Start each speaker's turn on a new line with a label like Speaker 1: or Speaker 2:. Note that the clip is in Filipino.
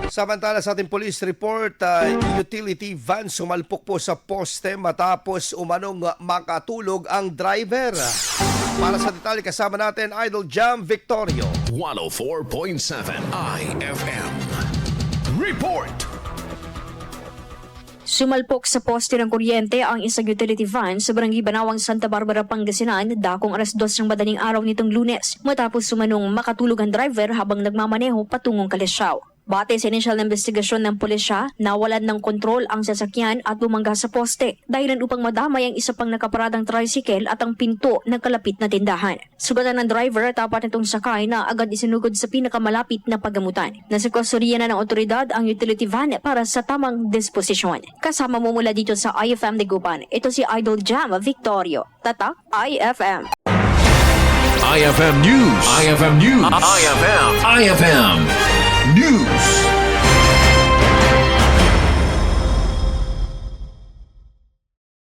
Speaker 1: Samantala sa ating police report, utility van sumalpok po sa poste matapos umanong makatulog ang driver. Para sa detalye kasama natin, Idol Jam Victorio.
Speaker 2: 104.7 IFM. Report!
Speaker 3: Sumalpok sa poste ng kuryente ang isang utility van sa Barangay Banawang, Santa Barbara, Pangasinan dakong 2:00 ng madaling araw nitong Lunes matapos sumanong makatulog ang driver habang nagmamaneho patungong Kalisyaw. Bate sa inisyal na investigasyon ng pulisya, nawalan ng kontrol ang sasakyan at bumangga sa poste dahilan upang madamay ang isa pang nakaparadang tricycle at ang pinto ng kalapit na tindahan. Sugatan ng driver at apat nitong sakay na agad isinugod sa pinakamalapit na paggamutan. Nasa kustodiya na ng otoridad ang utility van para sa tamang disposisyon. Kasama mo mula dito sa IFM Neguban, ito si Idol Jam Victorio. Tatak IFM.
Speaker 2: IFM News. IFM News. IFM News.